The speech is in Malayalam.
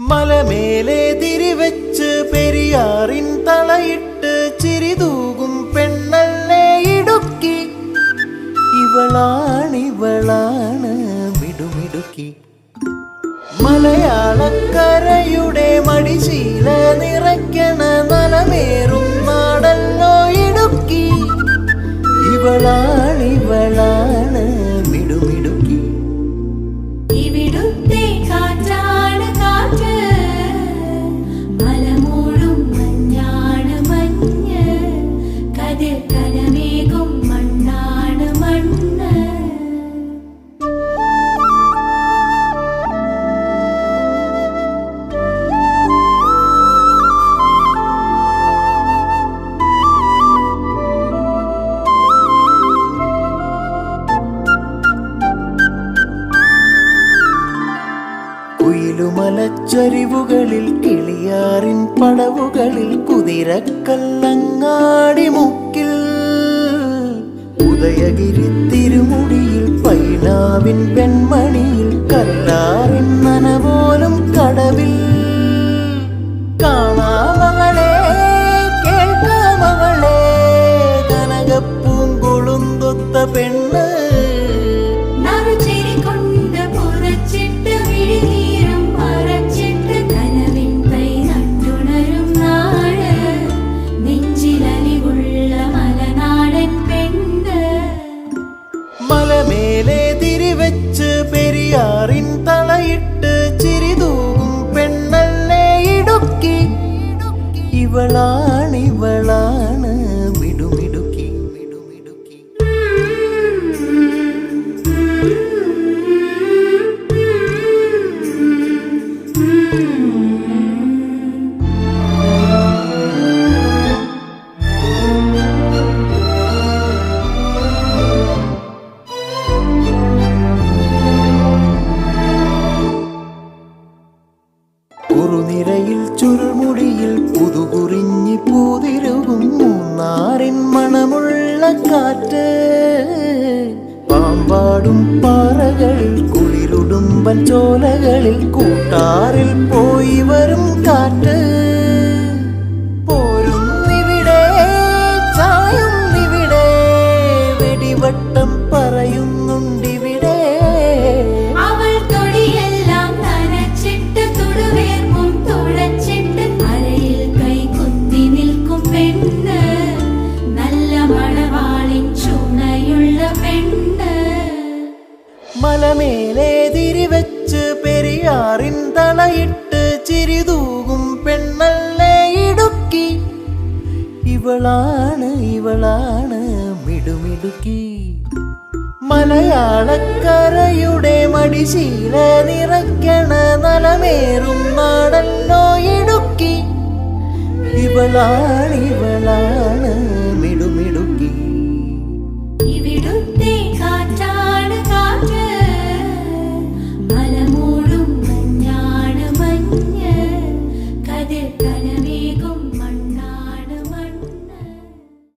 മലമേലെ തിരിവെച്ച് പെരിയാറിൻ തളയിട്ട് ചിരിതൂകും പെണ്ണല്ലേ ഇടുക്കി. ഇവളാണ് മിടുമിടുക്കി. മലയാളക്കരയുടെ മടിശീല നിറയ്ക്കണ നലമേറും നാടല്ലോ ഇടുക്കി. ഇവളാണ് മിടുമിടുക്കി. ഇവിടുത്തെ കാറ്റാണ് കാറ്റ്, മലമൂടും മഞ്ഞാണ് മഞ്ഞ്, കതിർ കലമേകും മണ്ണാണ് മണ്ണ്. കുയിലുമലച്ചരിവുകളിൽ കിളിയാറിൻ പടവുകളിൽ കുതിരക്കല്ലങ്ങാടി മുക്കിൽ ഉദയഗിരി തിരുമുടിയിൽ പൈനാവിൻ വെൺമണിയിൽ കല്ലാറിൻ നനപോലും കടവിൽ കാണാമവളെ കേൾക്കാമവളെ കനകപ്പൂങ്കൊളുന്തൊത്ത പെണ്ണ്. മലമേലെ തിരിവെച്ച് പെരിയാറിൻ തളയിട്ട് ചിരിതൂകും പെണ്ണല്ലേ ഇടുക്കി. ഇവളാണ് മിടുമിടുക്കി. കുറുനിരയിൽ ചുരുൾമുടിയിൽ പുതുകുറിഞ്ഞി പൂതിരുകും മൂന്നാറിൻ മണമുള്ള കാറ്റ്. പാമ്പാടും പാറകളിൽ കുളിരുടുമ്പൻ ചോലകളിൽ കൂട്ടാറിൽ പോയി വരും കാറ്റ്. പോരുന്നിവിടെ ചായുന്നിവിടെ വെടിവട്ടം പറയുന്നുണ്ടിവിടെ. മലമേലെ തിരിവെച്ച് പെരിയാറിൻ തളയിട്ട് ചിരിതൂകും പെണ്ണല്ലേ ഇടുക്കി. ഇവളാണ് മിടുമിടുക്കി. മലയാളക്കരയുടെ മടിശീല നിറയ്ക്കണ നലമേറും നാടല്ലോ ഇടുക്കി. ഇവളാണ്